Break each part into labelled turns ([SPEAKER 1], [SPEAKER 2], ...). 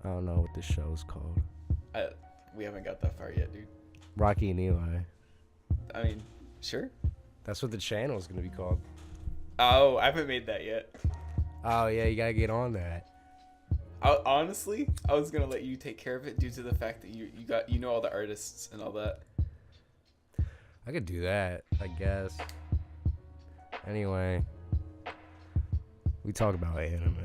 [SPEAKER 1] I don't know what this show is called.
[SPEAKER 2] We haven't got that far yet, dude.
[SPEAKER 1] Rocky and Eli.
[SPEAKER 2] I mean, sure.
[SPEAKER 1] That's what the channel is going to be called.
[SPEAKER 2] Oh, I haven't made that yet.
[SPEAKER 1] Oh, yeah, you got to get on that.
[SPEAKER 2] Honestly, I was gonna let you take care of it due to the fact that you know all the artists and all that.
[SPEAKER 1] I could do that, I guess. Anyway, we talk about anime.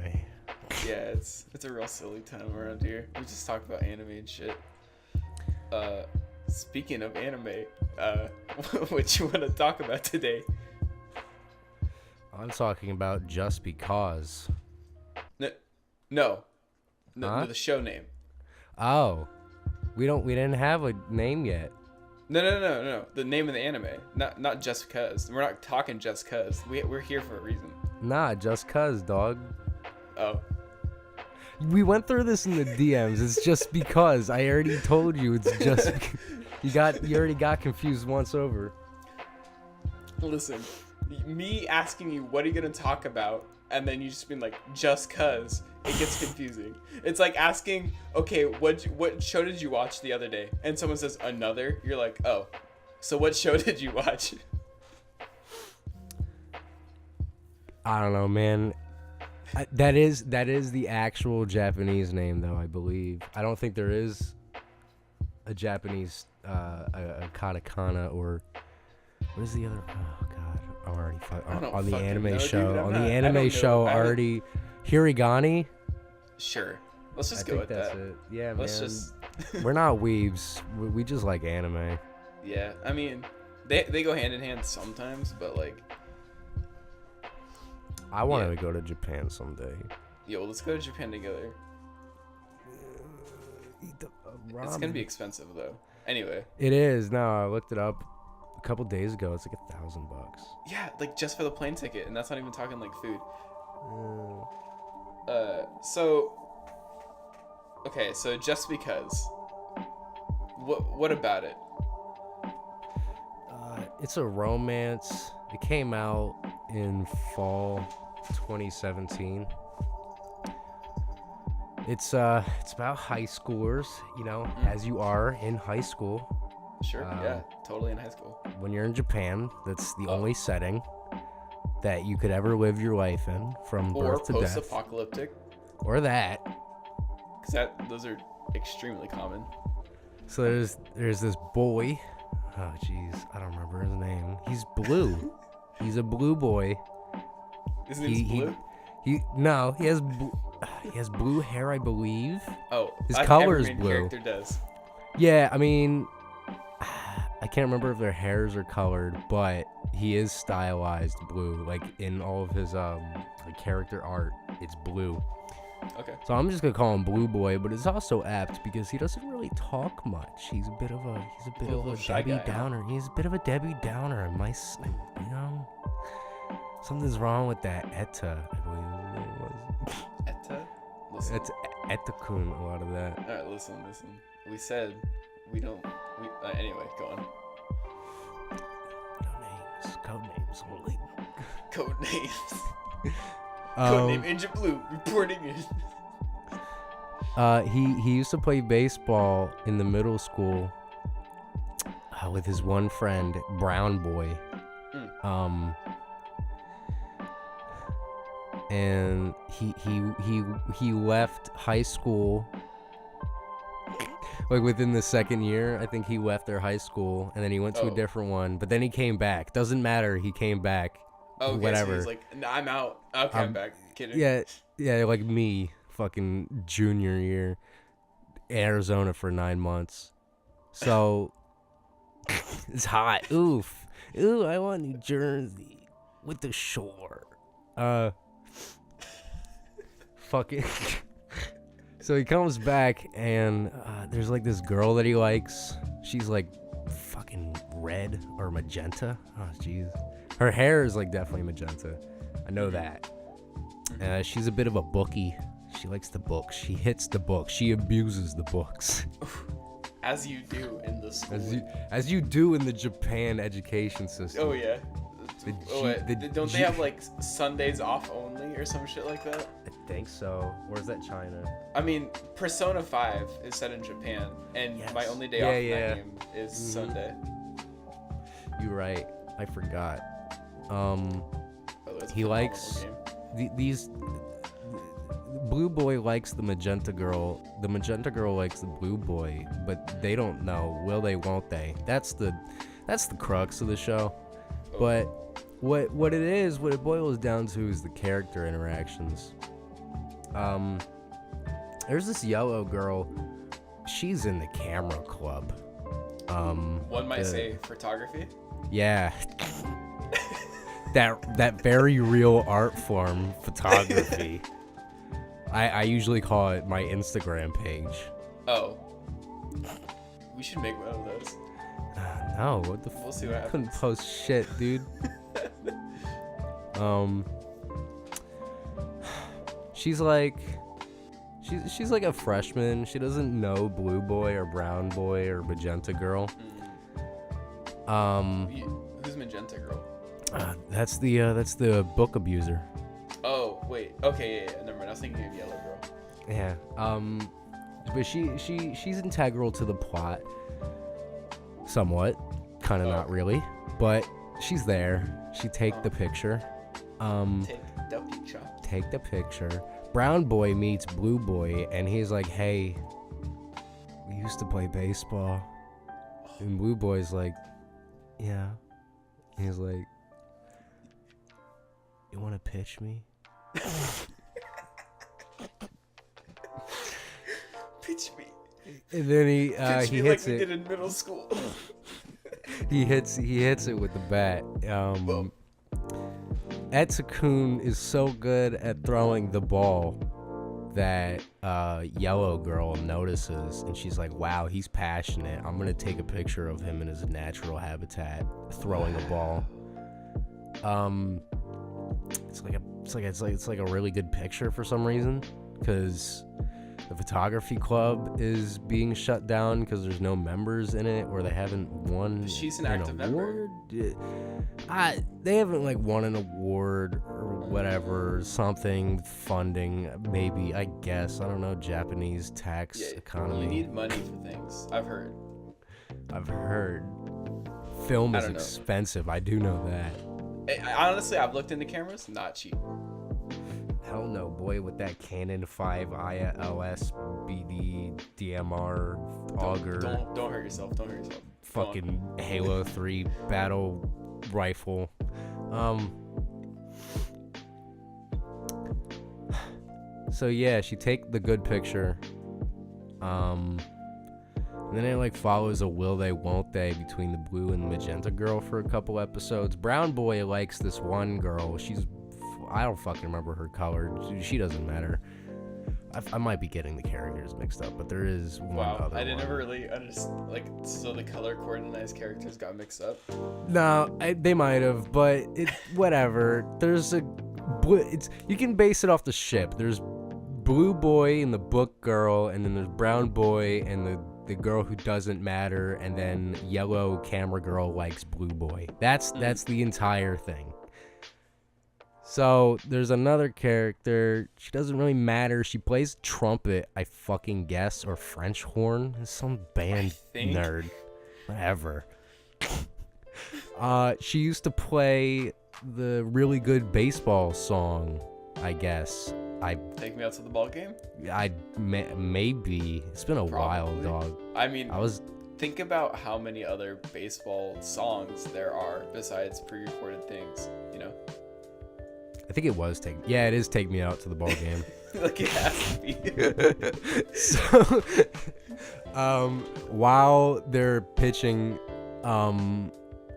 [SPEAKER 2] Yeah, it's a real silly time around here. We just talk about anime and shit. Speaking of anime, what you want to talk about today?
[SPEAKER 1] I'm talking about Just Because.
[SPEAKER 2] No,
[SPEAKER 1] Huh?
[SPEAKER 2] the show name.
[SPEAKER 1] Oh, we didn't have a name yet.
[SPEAKER 2] No. The name of the anime, not just because. We're not talking just cause. We're here for a reason.
[SPEAKER 1] Nah, Just Cause, dog.
[SPEAKER 2] Oh.
[SPEAKER 1] We went through this in the DMs. It's Just Because. I already told you it's just. You already got confused once over.
[SPEAKER 2] Listen, me asking you what are you gonna talk about, and then you just being like just cause. It gets confusing. It's like asking, okay, what show did you watch the other day? And someone says another. You're like, oh, so what show did you watch?
[SPEAKER 1] I don't know, man. That is the actual Japanese name, though, I believe. I don't think there is a Japanese a katakana or what is the other? Oh God, I'm already on the anime show.
[SPEAKER 2] Dude,
[SPEAKER 1] on the anime show, already Hirigani.
[SPEAKER 2] Sure, let's just
[SPEAKER 1] I
[SPEAKER 2] go
[SPEAKER 1] think
[SPEAKER 2] with
[SPEAKER 1] that's
[SPEAKER 2] that.
[SPEAKER 1] It. Yeah,
[SPEAKER 2] Let's
[SPEAKER 1] man.
[SPEAKER 2] just.
[SPEAKER 1] We're not weebs. We just like anime.
[SPEAKER 2] Yeah, I mean, they go hand in hand sometimes, but like.
[SPEAKER 1] I want to go to Japan someday.
[SPEAKER 2] Yo, let's go to Japan together. It's gonna be expensive though. Anyway.
[SPEAKER 1] It is. No, I looked it up a couple days ago. It's like $1,000.
[SPEAKER 2] Yeah, like just for the plane ticket, and that's not even talking like food. So. Okay, so just because. What about it?
[SPEAKER 1] It's a romance. It came out in fall 2017. It's about high schoolers, you know, as you are in high school.
[SPEAKER 2] Sure, yeah, totally in high school.
[SPEAKER 1] When you're in Japan, that's the only setting that you could ever live your life in, from birth to death.
[SPEAKER 2] Or post-apocalyptic.
[SPEAKER 1] Or that.
[SPEAKER 2] Because those are extremely common.
[SPEAKER 1] So there's this boy. Oh, jeez, I don't remember his name. He's blue. He's a blue boy.
[SPEAKER 2] His name's Blue?
[SPEAKER 1] He has blue hair, I believe.
[SPEAKER 2] Oh,
[SPEAKER 1] his color
[SPEAKER 2] every
[SPEAKER 1] is
[SPEAKER 2] main
[SPEAKER 1] blue.
[SPEAKER 2] Character does.
[SPEAKER 1] Yeah, I mean, I can't remember if their hairs are colored, but he is stylized blue. Like in all of his like character art, it's blue.
[SPEAKER 2] Okay.
[SPEAKER 1] So I'm just gonna call him Blue Boy, but it's also apt because he doesn't really talk much. He's a bit of a Debbie Downer. He's a bit of a Debbie Downer. You know, something's wrong with that Etta, I believe his name was.
[SPEAKER 2] Etta? Listen.
[SPEAKER 1] It's Etta-kun, a lot of that.
[SPEAKER 2] All right, listen. We said we don't. Anyway, go on.
[SPEAKER 1] Code names only.
[SPEAKER 2] Code names. Codename Ninja Blue reporting in.
[SPEAKER 1] He used to play baseball in the middle school with his one friend, Brown Boy. And he left high school like within the second year. I think he left their high school and then he went to a different one, but then he came back. Doesn't matter, he came back.
[SPEAKER 2] Okay,
[SPEAKER 1] whatever.
[SPEAKER 2] So he's like, nah, I'm out. Okay, I'm back. Kidding.
[SPEAKER 1] Yeah, like me, fucking junior year, Arizona for 9 months. So it's hot. Ooh, I want New Jersey with the shore. Fucking. So he comes back and there's like this girl that he likes. She's like fucking red or magenta. Oh jeez. Her hair is like definitely magenta. I know that. She's a bit of a bookie. She likes the books. She hits the books. She abuses the books.
[SPEAKER 2] As you do in the school.
[SPEAKER 1] As you do in the Japan education system.
[SPEAKER 2] Oh yeah. Don't they have like Sundays off only or some shit like that?
[SPEAKER 1] I think so. Or is that China?
[SPEAKER 2] I mean, Persona 5 is set in Japan, and my only day off in that game is Sunday.
[SPEAKER 1] You're right. I forgot.
[SPEAKER 2] It's a
[SPEAKER 1] He likes
[SPEAKER 2] game.
[SPEAKER 1] these. Blue boy likes the magenta girl. The magenta girl likes the blue boy, but they don't know. Will they? Won't they? That's the crux of the show. But what it boils down to is the character interactions. There's this yellow girl. She's in the camera club.
[SPEAKER 2] One might say photography.
[SPEAKER 1] Yeah. that very real art form, photography. I usually call it my Instagram page.
[SPEAKER 2] Oh. We should make one of those.
[SPEAKER 1] No, what the
[SPEAKER 2] We'll see what happens.
[SPEAKER 1] Couldn't post shit, dude. She's like a freshman. She doesn't know blue boy or brown boy or magenta girl.
[SPEAKER 2] Who's magenta girl?
[SPEAKER 1] That's the book abuser.
[SPEAKER 2] Oh wait, okay, yeah. Never mind. I was thinking of yellow girl.
[SPEAKER 1] Yeah. But she's integral to the plot. Somewhat, kind of not really, but she's there. She take the picture. Take the picture. Brown boy meets blue boy, and he's like, "Hey, we used to play baseball." And blue boy's like, "Yeah." He's like, "You want to pitch me?"
[SPEAKER 2] Pitch me.
[SPEAKER 1] And then he
[SPEAKER 2] Pitch me
[SPEAKER 1] hits
[SPEAKER 2] like we
[SPEAKER 1] it.
[SPEAKER 2] did in middle school.
[SPEAKER 1] He hits it with the bat. Etsukun is so good at throwing the ball that yellow girl notices, and she's like, "Wow, he's passionate. I'm gonna take a picture of him in his natural habitat, throwing a ball." It's like a really good picture for some reason, because the photography club is being shut down because there's no members in it, or they haven't won.
[SPEAKER 2] She's an active member.
[SPEAKER 1] They haven't like won an award or whatever, something funding, maybe. I guess I don't know. Japanese tax economy.
[SPEAKER 2] You need money for things. I've heard.
[SPEAKER 1] Film is expensive. I do know that.
[SPEAKER 2] Honestly, I've looked into cameras. Not cheap.
[SPEAKER 1] Hell no, boy, with that Canon 5 ILS BD DMR auger.
[SPEAKER 2] Don't hurt yourself. Don't hurt yourself.
[SPEAKER 1] Fucking Halo 3 battle rifle. So yeah, she take the good picture. And then it like follows a will they won't they between the blue and the magenta girl for a couple episodes. Brown boy likes this one girl. I don't fucking remember her color. She doesn't matter. I might be getting the characters mixed up, but there is one other
[SPEAKER 2] I didn't
[SPEAKER 1] one.
[SPEAKER 2] ever really understand. Like, so the color coordinatized characters got mixed up.
[SPEAKER 1] No, they might have, but whatever. There's you can base it off the ship. There's blue boy and the book girl, and then there's brown boy and the girl who doesn't matter, and then yellow camera girl likes blue boy. That's the entire thing. So there's another character. She doesn't really matter. She plays trumpet, I fucking guess, or French horn. Some band nerd. Whatever. She used to play the really good baseball song, I guess.
[SPEAKER 2] Take me out to the ball game?
[SPEAKER 1] Maybe. It's been a while, dog.
[SPEAKER 2] I mean, think about how many other baseball songs there are besides pre-recorded things, you know?
[SPEAKER 1] I think it was Take Me Out to the Ball Game.
[SPEAKER 2] Like, it has to be.
[SPEAKER 1] So, while they're pitching,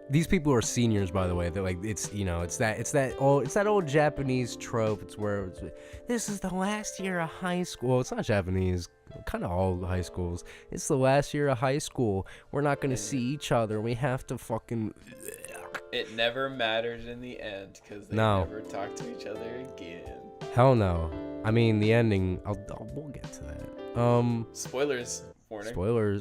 [SPEAKER 1] these people are seniors, by the way. They're like, it's that old Japanese trope. It's where this is the last year of high school. Well, it's not Japanese. Kind of all high schools. It's the last year of high school. We're not gonna see each other. We have to fucking.
[SPEAKER 2] It never mattered in the end because they never talked to each other again.
[SPEAKER 1] Hell no. I mean, the ending. We'll get to that.
[SPEAKER 2] Spoilers Warning.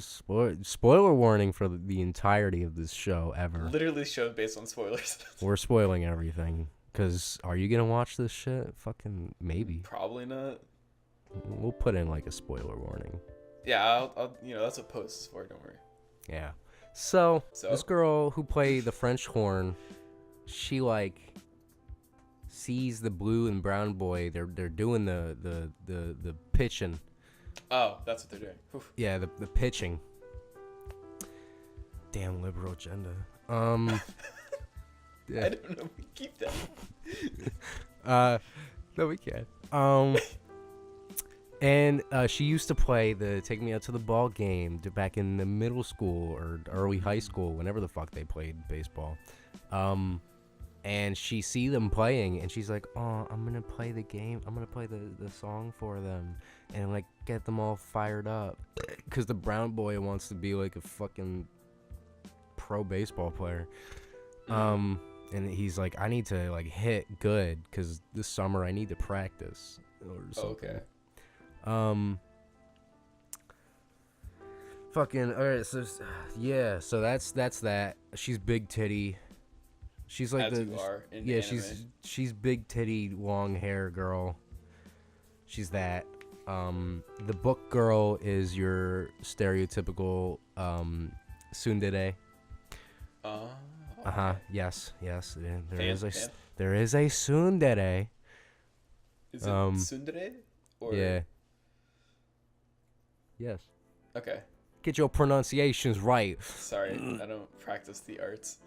[SPEAKER 1] Spoiler warning for the entirety of this show ever.
[SPEAKER 2] Literally show based on spoilers.
[SPEAKER 1] We're spoiling everything. Because are you going to watch this shit? Fucking maybe.
[SPEAKER 2] Probably not.
[SPEAKER 1] We'll put in like a spoiler warning.
[SPEAKER 2] Yeah, I'll that's what post is for, don't worry.
[SPEAKER 1] Yeah. So this girl who played the French horn, she like sees the blue and brown boy. They're doing the pitching.
[SPEAKER 2] Oh, that's what they're doing. Oof.
[SPEAKER 1] Yeah, the pitching. Damn liberal agenda. Yeah.
[SPEAKER 2] I don't know. We keep that.
[SPEAKER 1] No, we can't. And she used to play the Take Me Out to the Ball game back in the middle school or early high school, whenever the fuck they played baseball. And she see them playing, and she's like, "Oh, I'm gonna play the game. I'm gonna play the song for them, and like get them all fired up." Cause the brown boy wants to be like a fucking pro baseball player. And he's like, "I need to like hit good, cause this summer I need to practice or something."
[SPEAKER 2] Okay.
[SPEAKER 1] Fucking alright. So yeah. So that's that. She's big titty. She's like
[SPEAKER 2] As you are in anime.
[SPEAKER 1] she's big titty, long hair girl. She's that. The book girl is your stereotypical tsundere.
[SPEAKER 2] Okay.
[SPEAKER 1] Yes. Yeah, there
[SPEAKER 2] Fan?
[SPEAKER 1] is a tsundere.
[SPEAKER 2] Is it tsundere? Or...
[SPEAKER 1] Yeah. Yes.
[SPEAKER 2] Okay.
[SPEAKER 1] Get your pronunciations right.
[SPEAKER 2] Sorry, I don't practice the arts.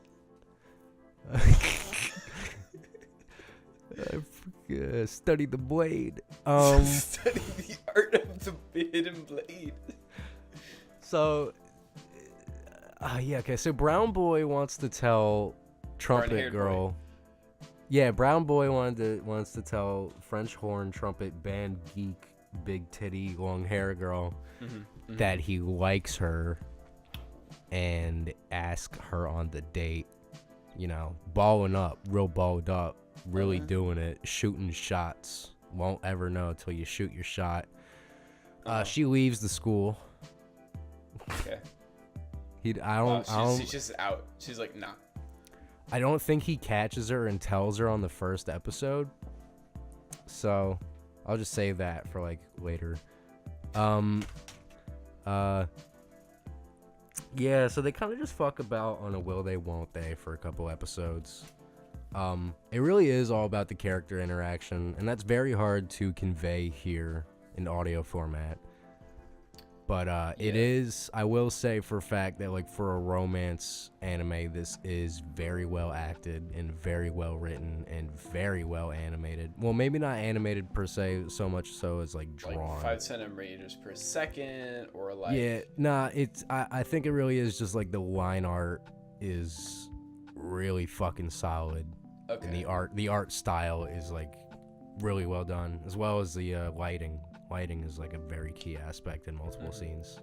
[SPEAKER 1] Study the blade.
[SPEAKER 2] Study the art of the hidden blade.
[SPEAKER 1] So, yeah, okay. So Brown Boy wants to tell Trumpet
[SPEAKER 2] Brown-haired
[SPEAKER 1] Girl.
[SPEAKER 2] boy.
[SPEAKER 1] Yeah, Brown Boy wants to tell French horn trumpet band geek big titty long hair girl that he likes her and ask her on the date. You know, balling up, real balled up, really doing it, shooting shots. Won't ever know till you shoot your shot. She leaves the school.
[SPEAKER 2] Okay.
[SPEAKER 1] She's
[SPEAKER 2] just out. She's like, nah.
[SPEAKER 1] I don't think he catches her and tells her on the first episode. So, I'll just save that for like later. Yeah, so they kind of just fuck about on a will they won't they for a couple episodes. It really is all about the character interaction, and that's very hard to convey here in audio format. But it is, I will say for a fact that like for a romance anime, this is very well acted and very well written and very well animated. Well, maybe not animated per se, so much so as like drawn.
[SPEAKER 2] Like 5 centimeters per second, or like...
[SPEAKER 1] Yeah, nah, I think it really is just like the line art is really fucking solid.
[SPEAKER 2] Okay.
[SPEAKER 1] And the art style is like really well done, as well as the lighting. Lighting is like a very key aspect in multiple scenes.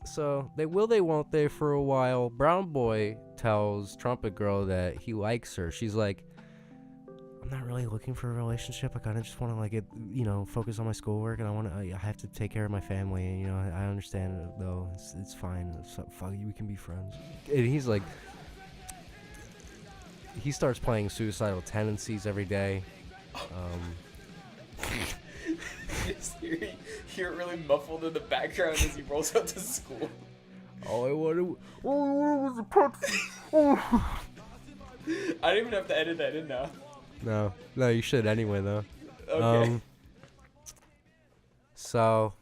[SPEAKER 1] So they won't they for a while. Brown Boy tells Trumpet Girl that he likes her. She's like, I'm not really looking for a relationship. I kind of just want to like get, focus on my schoolwork, and I have to take care of my family. And, I understand it, though. It's fine. Fuck you, we can be friends. And he's like, he starts playing Suicidal Tendencies every day.
[SPEAKER 2] You just hear it really muffled in the background as he rolls out to school.
[SPEAKER 1] All I wanted was a pet.
[SPEAKER 2] I don't even have to edit that in now.
[SPEAKER 1] No, you should anyway, though.
[SPEAKER 2] Okay.
[SPEAKER 1] So,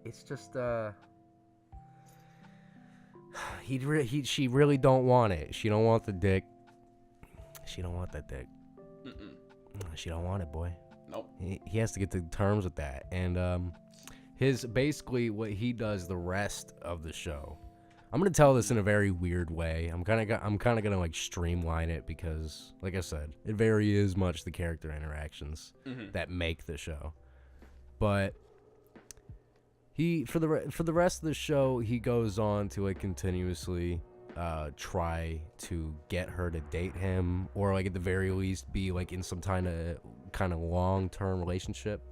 [SPEAKER 1] it's just, she really don't want it. She don't want the dick. She don't want that dick. She don't want it, boy.
[SPEAKER 2] Nope.
[SPEAKER 1] He has to get to terms with that. And his basically what he does the rest of the show. I'm gonna tell this in a very weird way. I'm kind of gonna like streamline it because, like I said, it very is much the character interactions that make the show. But he for the rest of the show, he goes on to like continuously try to get her to date him, or like at the very least be like in some kind of long-term relationship.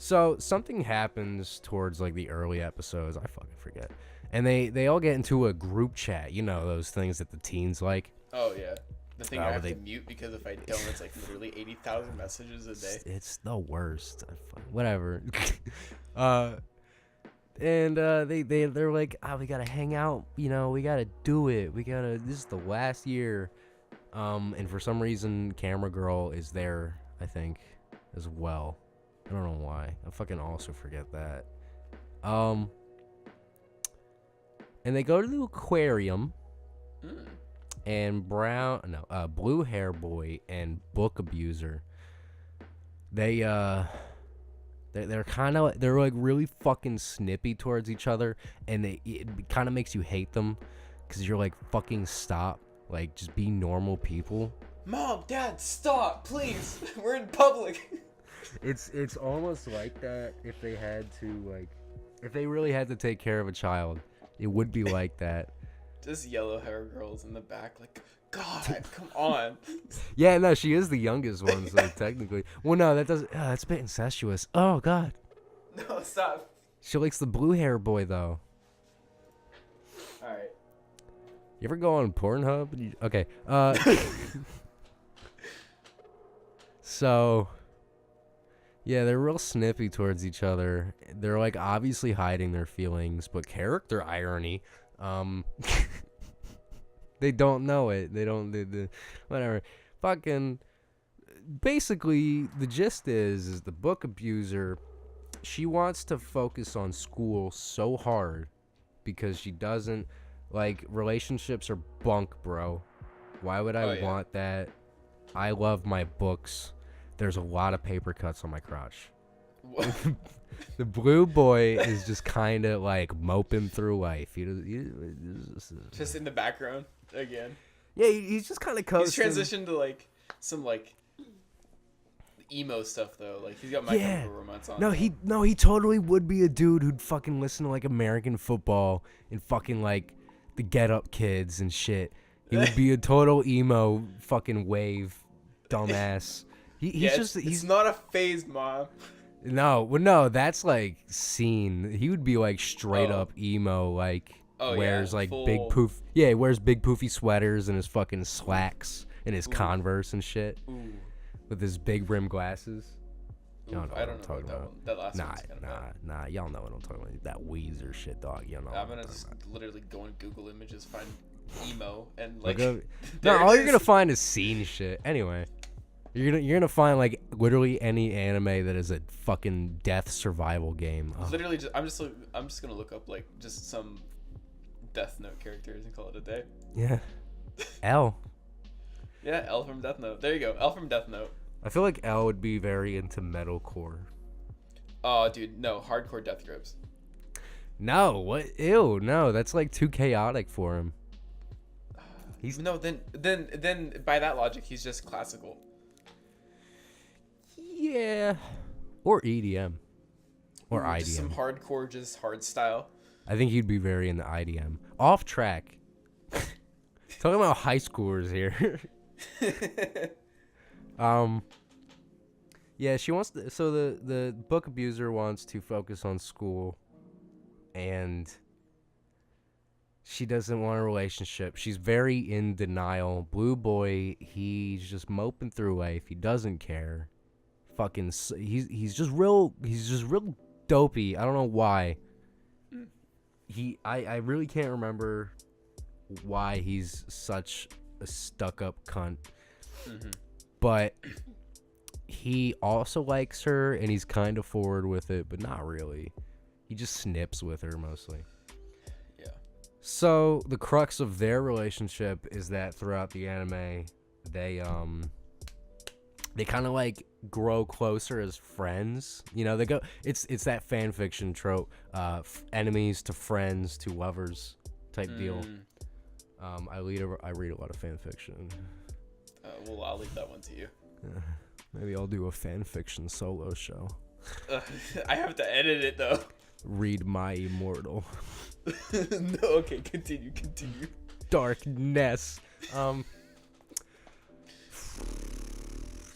[SPEAKER 1] So something happens towards like the early episodes. I fucking forget. And they all get into a group chat. You know, those things that the teens like.
[SPEAKER 2] Oh yeah. The thing I have
[SPEAKER 1] they-
[SPEAKER 2] to mute because if I don't, it's like literally 80,000 messages a day.
[SPEAKER 1] It's the worst. Whatever. They're like, we gotta hang out. You know, we gotta do it. This is the last year. And for some reason, Camera Girl is there. I think, as well. I don't know why. I fucking also forget that. And they go to the aquarium. And Blue Hair Boy and Book Abuser. They're like really fucking snippy towards each other, and it kind of makes you hate them, because you're like, fucking stop, like just be normal people.
[SPEAKER 2] Mom, Dad, stop, please. We're in public.
[SPEAKER 1] It's almost like that if they had to, like, if they really had to take care of a child, it would be like that.
[SPEAKER 2] Just yellow hair girls in the back, like, God, come on.
[SPEAKER 1] Yeah, no, she is the youngest one, so technically. Well, no, that doesn't. That's a bit incestuous. Oh God.
[SPEAKER 2] No, stop.
[SPEAKER 1] She likes the blue hair boy though.
[SPEAKER 2] All right.
[SPEAKER 1] You ever go on Pornhub? Okay. So. Yeah, they're real snippy towards each other. They're like obviously hiding their feelings, but character irony. They don't know it. They don't. Whatever. Fucking. Basically, the gist is the Book Abuser. She wants to focus on school so hard because she doesn't like relationships are bunk, bro. Why would I want that? I love my books. There's a lot of paper cuts on my crotch. The blue boy is just kind of like moping through life.
[SPEAKER 2] Just in the background again.
[SPEAKER 1] Yeah, he's just kind of coasting.
[SPEAKER 2] He's transitioned to like some like emo stuff though. Like he's got My Chemical Romance on.
[SPEAKER 1] He totally would be a dude who'd fucking listen to like American football and fucking like the Get Up Kids and shit. He would be a total emo fucking wave dumbass. He's
[SPEAKER 2] not a phase, Mom.
[SPEAKER 1] No, that's like scene. He would be like straight up emo, like wears like
[SPEAKER 2] full...
[SPEAKER 1] big poof. Yeah, he wears big poofy sweaters and his fucking slacks and his Converse and shit. Ooh. With his big rim glasses.
[SPEAKER 2] I don't know what I'm talking about. That last one's kind of bad.
[SPEAKER 1] Y'all know what I'm talking about. That Weezer shit, dog. You know.
[SPEAKER 2] I'm gonna just literally go on Google Images, find emo, and
[SPEAKER 1] like. All you're gonna find is scene shit. Anyway. You're gonna find like literally any anime that is a fucking death survival game. Oh.
[SPEAKER 2] Literally, I'm just gonna look up like just some Death Note characters and call it a day.
[SPEAKER 1] Yeah, L.
[SPEAKER 2] Yeah, L from Death Note. There you go, L from Death Note.
[SPEAKER 1] I feel like L would be very into metalcore.
[SPEAKER 2] Oh, dude, no, hardcore death grips.
[SPEAKER 1] No, what? Ew, no, that's like too chaotic for him.
[SPEAKER 2] Then by that logic, he's just classical.
[SPEAKER 1] Yeah, or EDM, or IDM.
[SPEAKER 2] Just some hardcore, just hard style.
[SPEAKER 1] I think he'd be very into IDM. Off track. Talking about high schoolers here. Yeah, she wants to, so the Book Abuser wants to focus on school, and she doesn't want a relationship. She's very in denial. Blue boy, he's just moping through life. He doesn't care. Fucking, he's just real dopey. I don't know why. I really can't remember why he's such a stuck-up cunt. Mm-hmm. But he also likes her, and he's kind of forward with it, but not really. He just snips with her mostly.
[SPEAKER 2] Yeah. So
[SPEAKER 1] the crux of their relationship is that throughout the anime, they kind of like grow closer as friends. You know, they go. It's that fan fiction trope, enemies to friends to lovers type deal. I read a lot of fan fiction.
[SPEAKER 2] Well, I'll leave that one to you.
[SPEAKER 1] Maybe I'll do a fan fiction solo show.
[SPEAKER 2] I have to edit it though.
[SPEAKER 1] Read My Immortal.
[SPEAKER 2] No, okay, continue.
[SPEAKER 1] Darkness.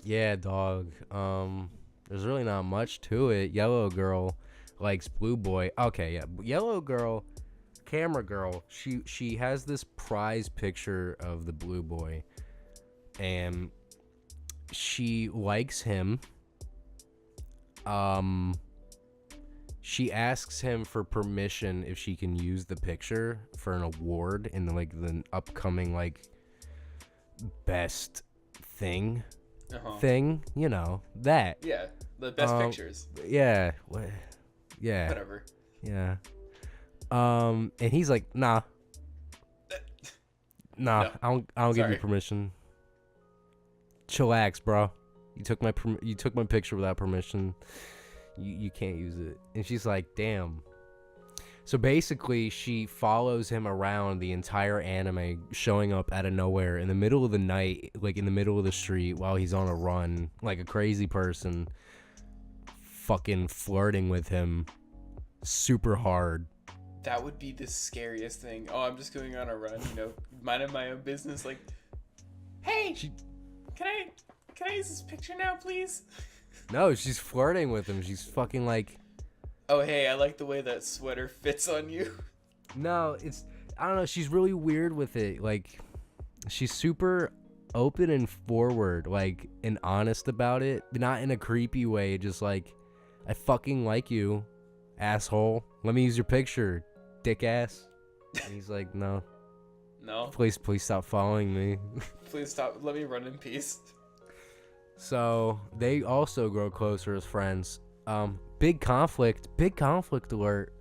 [SPEAKER 1] Yeah, dog. There's really not much to it. Yellow girl likes blue boy. Okay, yeah. Yellow girl, camera girl, she has this prize picture of the blue boy. And she likes him. She asks him for permission if she can use the picture for an award in the upcoming best thing, you know, that.
[SPEAKER 2] Yeah, the best pictures.
[SPEAKER 1] Yeah. Yeah.
[SPEAKER 2] Whatever.
[SPEAKER 1] Yeah. And he's like, nah. No. I don't give you permission. Chillax, bro. You took my picture without permission. You can't use it. And she's like, damn. So basically, she follows him around the entire anime, showing up out of nowhere in the middle of the night, like in the middle of the street while he's on a run, like a crazy person, fucking flirting with him super hard.
[SPEAKER 2] That would be the scariest thing. Oh, I'm just going on a run, minding my own business. Like, hey, can I use this picture now, please?
[SPEAKER 1] No, she's flirting with him. She's fucking like,
[SPEAKER 2] oh, hey, I like the way that sweater fits on you.
[SPEAKER 1] No, I don't know. She's really weird with it. Like, she's super open and forward, and honest about it, but not in a creepy way. Just like, I fucking like you, asshole. Let me use your picture, dick ass. And he's like, no.
[SPEAKER 2] No.
[SPEAKER 1] Please stop following me.
[SPEAKER 2] Please stop. Let me run in peace.
[SPEAKER 1] So they also grow closer as friends. Big conflict alert.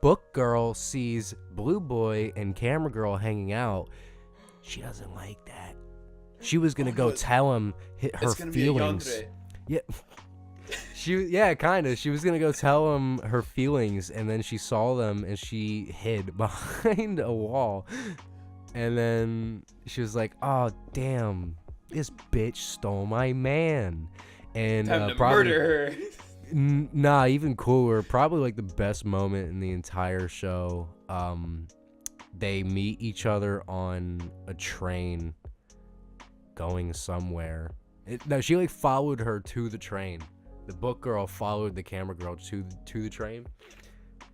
[SPEAKER 1] Book girl sees blue boy and camera girl hanging out. She doesn't like that. She was gonna go tell him her feelings. Yeah. Kinda. She was gonna go tell him her feelings, and then she saw them and she hid behind a wall. And then she was like, "Oh damn, this bitch stole my man." And
[SPEAKER 2] time to
[SPEAKER 1] probably
[SPEAKER 2] murder her.
[SPEAKER 1] Nah, even cooler. Probably the best moment in the entire show. They meet each other on a train going somewhere. She followed her to the train. The book girl followed the camera girl to the train,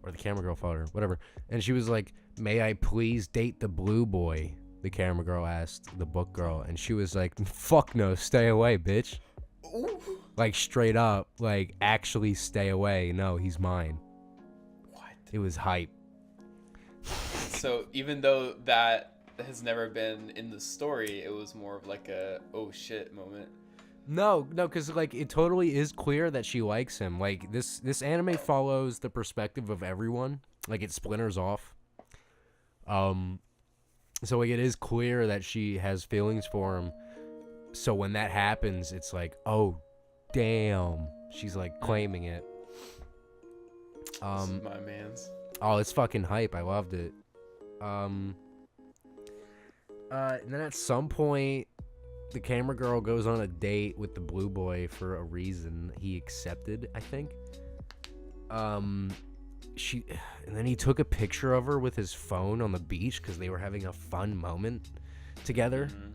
[SPEAKER 1] or the camera girl followed her, whatever. And she was like, "May I please date the blue boy?" The camera girl asked the book girl, and she was like, "Fuck no, stay away, bitch."
[SPEAKER 2] Ooh.
[SPEAKER 1] Straight up, actually stay away. No, he's mine.
[SPEAKER 2] What?
[SPEAKER 1] It was hype.
[SPEAKER 2] So even though that has never been in the story, it was more of a oh shit moment.
[SPEAKER 1] No, because it totally is clear that she likes him. This anime follows the perspective of everyone. It splinters off. So it is clear that she has feelings for him. So when that happens, it's oh, damn. She's claiming it.
[SPEAKER 2] This is my man's.
[SPEAKER 1] Oh, it's fucking hype. I loved it. And then at some point, the camera girl goes on a date with the blue boy for a reason he accepted, I think. And then he took a picture of her with his phone on the beach because they were having a fun moment together. Mm-hmm.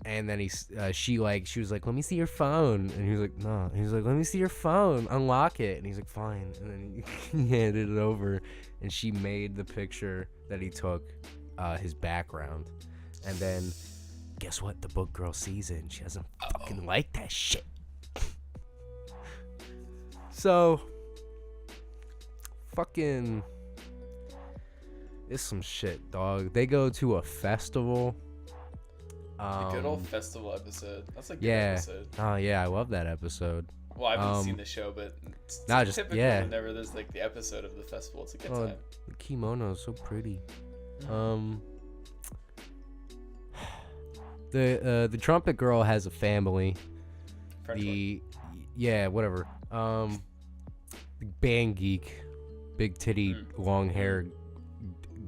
[SPEAKER 1] And then she was like, "Let me see your phone." And he was like, "No." And he was like, "Let me see your phone. Unlock it." And he's like, "Fine." And then he handed it over, and she made the picture that he took his background. And then, guess what? The book girl sees it, and she doesn't fucking like that shit. So, fucking, it's some shit, dog. They go to a festival.
[SPEAKER 2] The good old festival episode. That's a good
[SPEAKER 1] yeah.
[SPEAKER 2] episode.
[SPEAKER 1] Oh yeah, I love that episode.
[SPEAKER 2] Well, I haven't seen the show, but it's typical whenever there's the episode of the festival. It's a good time.
[SPEAKER 1] The kimono is so pretty. The trumpet girl has a family. Whatever. The band geek, big titty, long hair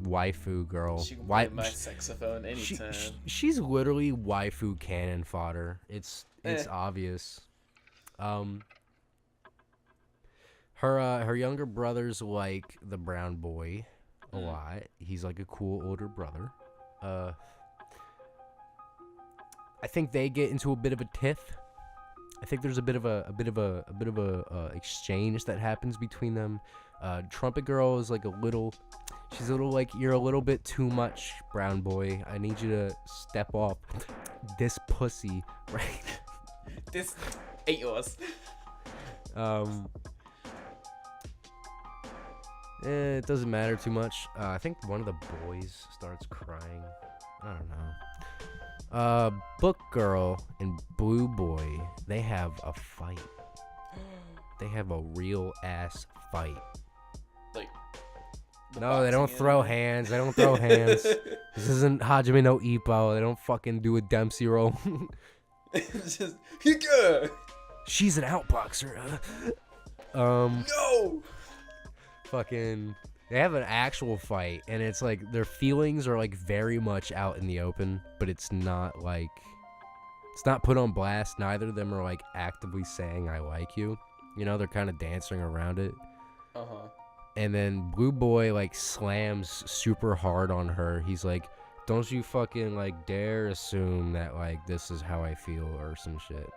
[SPEAKER 1] waifu girl.
[SPEAKER 2] She can play my saxophone anytime.
[SPEAKER 1] She's literally waifu cannon fodder. It's obvious. Her younger brother's like the brown boy a lot. He's a cool older brother. I think they get into a bit of a tiff. I think there's a bit of a exchange that happens between them. Trumpet Girl is like she's a little like, you're a little bit too much, brown boy. I need you to step off this pussy, right?
[SPEAKER 2] This ain't yours.
[SPEAKER 1] It doesn't matter too much. I think one of the boys starts crying. I don't know. Book Girl and Blue Boy, they have a fight. They have a real ass fight.
[SPEAKER 2] Like,
[SPEAKER 1] no, they don't throw hands. They don't throw hands. This isn't Hajime no Ippo. They don't fucking do a Dempsey roll.
[SPEAKER 2] It's just, Hika!
[SPEAKER 1] She's an outboxer.
[SPEAKER 2] No!
[SPEAKER 1] Fucking, they have an actual fight, and it's like their feelings are like very much out in the open, but it's not put on blast. Neither of them are like actively saying I like you. You know, they're kind of dancing around it.
[SPEAKER 2] Uh-huh.
[SPEAKER 1] And then Blue Boy like slams super hard on her. He's like, don't you fucking like dare assume that like this is how I feel or some shit.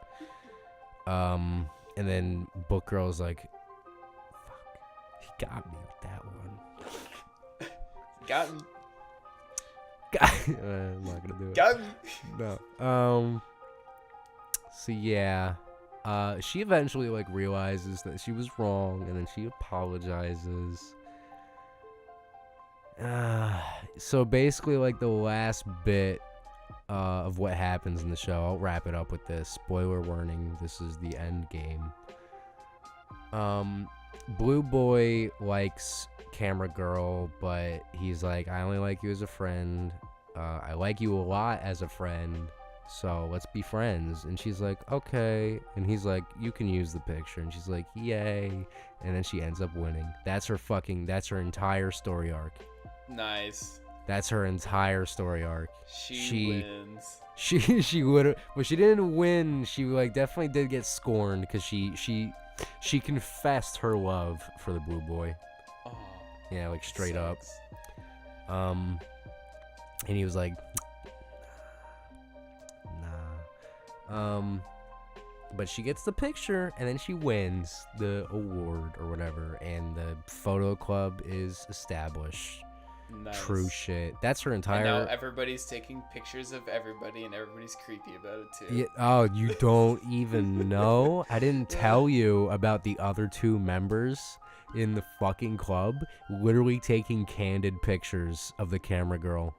[SPEAKER 1] And then Book Girl's like, he got me with that one.
[SPEAKER 2] Got me.
[SPEAKER 1] I'm not gonna do it.
[SPEAKER 2] Got me.
[SPEAKER 1] No. So yeah. She eventually like realizes that she was wrong, and then she apologizes. So basically, like the last bit of what happens in the show, I'll wrap it up with this. Spoiler warning: this is the end game. Blue Boy likes Camera Girl, but he's like, I only like you as a friend. I like you a lot as a friend. So let's be friends. And she's like, okay. And he's like, you can use the picture. And she's like, yay. And then she ends up winning. That's her entire story arc.
[SPEAKER 2] Nice.
[SPEAKER 1] That's her entire story arc.
[SPEAKER 2] She wins.
[SPEAKER 1] She would, but she didn't win. She like definitely did get scorned because she confessed her love for the Blue Boy.
[SPEAKER 2] Oh,
[SPEAKER 1] yeah, like straight up.
[SPEAKER 2] sucks.
[SPEAKER 1] And he was like, but she gets the picture, and then she wins the award or whatever, and the photo club is established.
[SPEAKER 2] Nice.
[SPEAKER 1] True shit. That's her entire.
[SPEAKER 2] And now everybody's taking pictures of everybody, and everybody's creepy about it too.
[SPEAKER 1] Yeah, oh, you don't even know? I didn't tell you about the other two members in the fucking club literally taking candid pictures of the Camera Girl.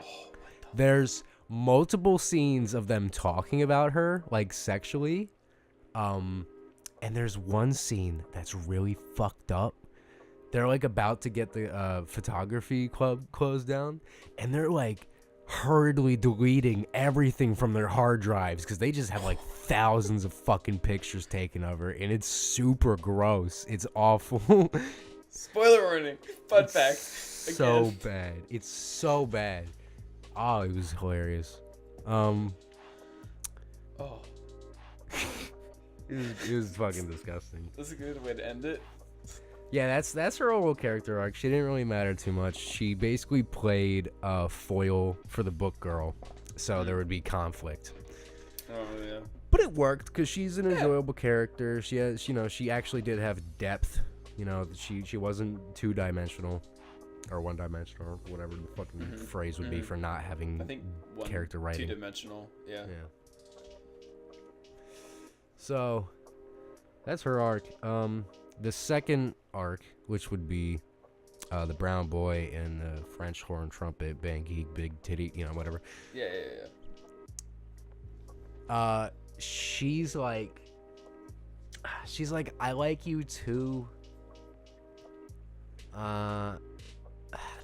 [SPEAKER 2] Oh,
[SPEAKER 1] There's multiple scenes of them talking about her, like sexually. And there's one scene that's really fucked up. They're like about to get the photography club closed down, and they're like hurriedly deleting everything from their hard drives because they just have like thousands of fucking pictures taken of her, and it's super gross. It's awful.
[SPEAKER 2] Spoiler warning. Fun fact.
[SPEAKER 1] So bad. It's so bad. Oh, it was hilarious.
[SPEAKER 2] Oh.
[SPEAKER 1] It was fucking disgusting.
[SPEAKER 2] That's a good way to end it.
[SPEAKER 1] Yeah, that's her overall character arc. She didn't really matter too much. She basically played a foil for the Book Girl, so there would be conflict.
[SPEAKER 2] Oh yeah.
[SPEAKER 1] But it worked because she's an enjoyable character. She has, she actually did have depth. She wasn't two-dimensional or one-dimensional or whatever the fucking phrase would be for not having
[SPEAKER 2] I think
[SPEAKER 1] character writing.
[SPEAKER 2] Two-dimensional. Yeah.
[SPEAKER 1] So that's her arc. The second arc, which would be the brown boy and the French horn trumpet, bang geek, big titty, whatever.
[SPEAKER 2] Yeah.
[SPEAKER 1] She's like, I like you too. I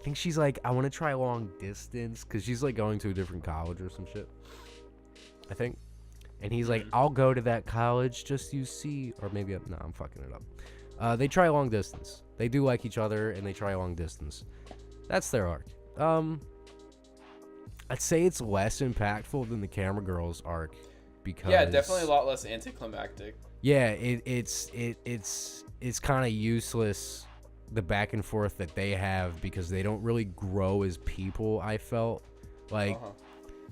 [SPEAKER 1] think she's like, I want to try long distance because she's like going to a different college or some shit, I think. And he's like, I'll go to that college, just you see. Or maybe, I'm fucking it up. They try long distance. They do like each other, and they try long distance. That's their arc. I'd say it's less impactful than the Camera Girls arc because
[SPEAKER 2] definitely a lot less anticlimactic.
[SPEAKER 1] Yeah, it's kind of useless, the back and forth that they have, because they don't really grow as people. I felt like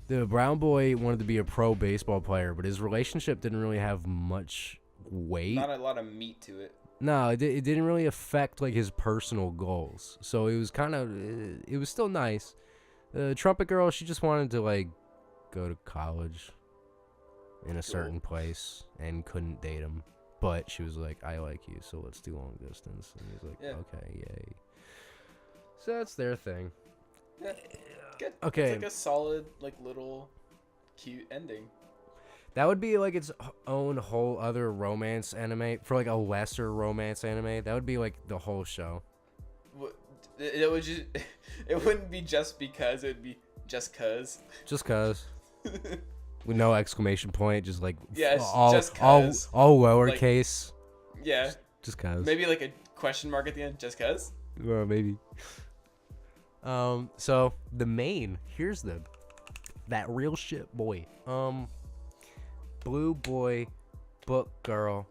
[SPEAKER 1] The brown boy wanted to be a pro baseball player, but his relationship didn't really have much weight.
[SPEAKER 2] Not a lot of meat to it.
[SPEAKER 1] No, it didn't really affect like his personal goals. So it was it was still nice. The trumpet girl, she just wanted to like go to college in a certain place and couldn't date him. But she was like, I like you, so let's do long distance. And he's like, okay, yay. So that's their thing.
[SPEAKER 2] Yeah, good.
[SPEAKER 1] Okay.
[SPEAKER 2] It's like a solid, like, little cute ending.
[SPEAKER 1] That would be like its own whole other romance anime. For like a lesser romance anime, that would be like the whole show.
[SPEAKER 2] It would just, it wouldn't be just because, it would be just cause.
[SPEAKER 1] Just cause. With no exclamation point, just like
[SPEAKER 2] all
[SPEAKER 1] lowercase.
[SPEAKER 2] Like, yeah.
[SPEAKER 1] Just cause.
[SPEAKER 2] Maybe like a question mark at the end, just cause.
[SPEAKER 1] Well, maybe. So the main, here's that real shit boy. Blue boy, book girl,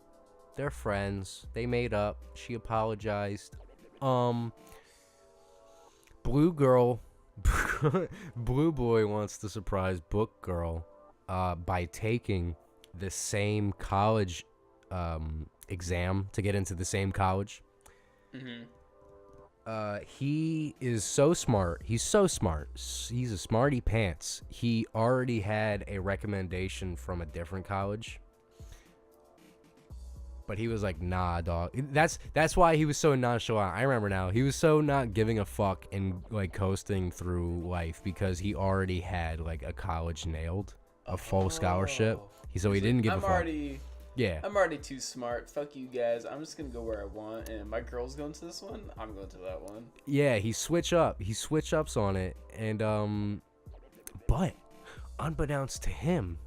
[SPEAKER 1] they're friends. They made up. She apologized. Blue girl, blue boy wants to surprise book girl by taking the same college exam to get into the same college. He is so smart. He's so smart. He's a smarty pants. He already had a recommendation from a different college. But he was like, nah, dog. That's why he was so nonchalant. I remember now. He was so not giving a fuck and like coasting through life because he already had like a college nailed, a full scholarship. He didn't give a fuck. I'm already too smart. Fuck you guys. I'm just gonna go where I want, and my girl's going to this one. I'm going to that one. Yeah, he switch ups on it, and but unbeknownst to him,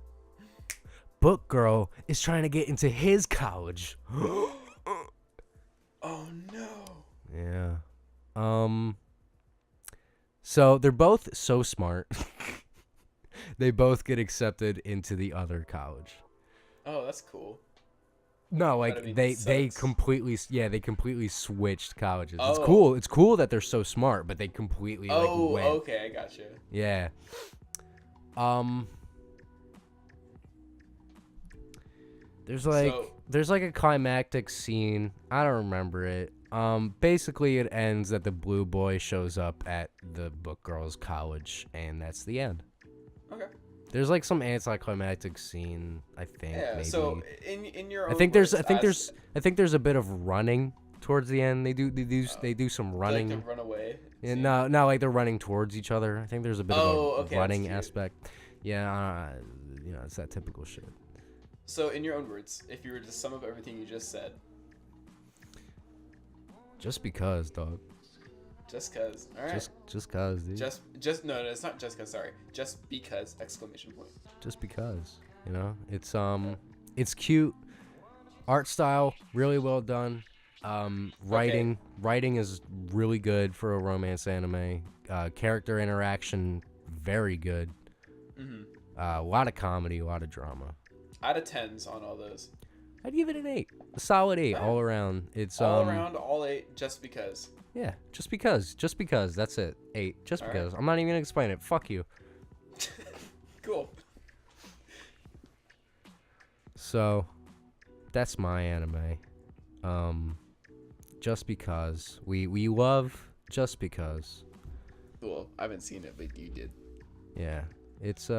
[SPEAKER 1] book girl is trying to get into his college.
[SPEAKER 2] Oh no.
[SPEAKER 1] Yeah. So they're both so smart. They both get accepted into the other college.
[SPEAKER 2] Oh, that's cool.
[SPEAKER 1] No, like they completely switched colleges.
[SPEAKER 2] Oh.
[SPEAKER 1] It's cool. It's cool that they're so smart, but they completely went.
[SPEAKER 2] Okay, I gotcha.
[SPEAKER 1] Yeah. There's like a climactic scene. I don't remember it. Basically it ends that the blue boy shows up at the book girl's college, and that's the end.
[SPEAKER 2] Okay.
[SPEAKER 1] There's like some anticlimactic scene, I think.
[SPEAKER 2] Yeah.
[SPEAKER 1] Maybe.
[SPEAKER 2] So in your own
[SPEAKER 1] I think there's a bit of running towards the end. They do some running.
[SPEAKER 2] Like to run away.
[SPEAKER 1] Yeah, no, like they're running towards each other. I think there's a bit of a running aspect. Yeah, it's that typical shit.
[SPEAKER 2] So in your own words, if you were to sum up everything you just said.
[SPEAKER 1] Just because, dog.
[SPEAKER 2] Just cause. All right.
[SPEAKER 1] Just cause, dude.
[SPEAKER 2] No, it's not just cause. Sorry. Just because! Exclamation point.
[SPEAKER 1] Just because, it's cute. Art style really well done. Writing is really good for a romance anime. Character interaction very good. A lot of comedy, a lot of drama.
[SPEAKER 2] Out of 10s on all those.
[SPEAKER 1] I'd give it an 8. A solid 8 all around. It's
[SPEAKER 2] all around, all 8, just because.
[SPEAKER 1] Yeah, just because. That's it. 8. Just all because. Right. I'm not even gonna explain it. Fuck you.
[SPEAKER 2] Cool.
[SPEAKER 1] So, that's my anime. Just because. We love just because.
[SPEAKER 2] Cool. I haven't seen it, but you did.
[SPEAKER 1] Yeah. It's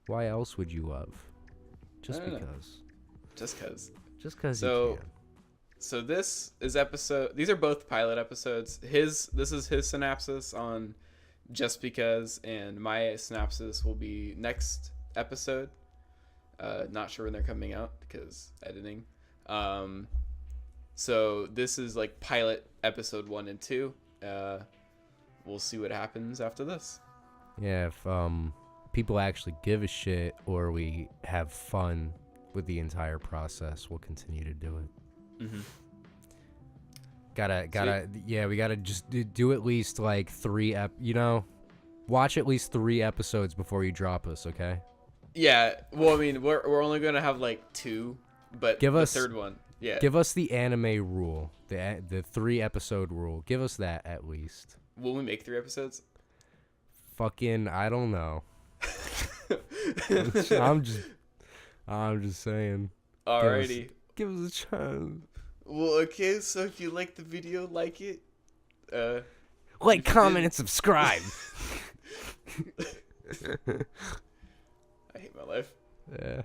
[SPEAKER 1] why else would you love? Just because.
[SPEAKER 2] Just cause.
[SPEAKER 1] Just cause you can.
[SPEAKER 2] So this is these are both pilot episodes. This is his synopsis on Just Because, and my synopsis will be next episode. Not sure when they're coming out because editing. So this is like pilot episode 1 and 2. We'll see what happens after this.
[SPEAKER 1] Yeah, if people actually give a shit or we have fun with the entire process, we'll continue to do it. We gotta just do at least like 3 watch at least 3 episodes before you drop us, okay?
[SPEAKER 2] Yeah, well, I mean, we're only gonna have like 2, but the third one, yeah.
[SPEAKER 1] Give us the anime rule, the 3 episode rule. Give us that at least.
[SPEAKER 2] Will we make 3 episodes?
[SPEAKER 1] Fucking, I don't know. I'm just saying.
[SPEAKER 2] Alrighty.
[SPEAKER 1] Give us a chance.
[SPEAKER 2] Well, okay, so if you like the video, like it.
[SPEAKER 1] Like, comment, and subscribe.
[SPEAKER 2] I hate my life.
[SPEAKER 1] Yeah.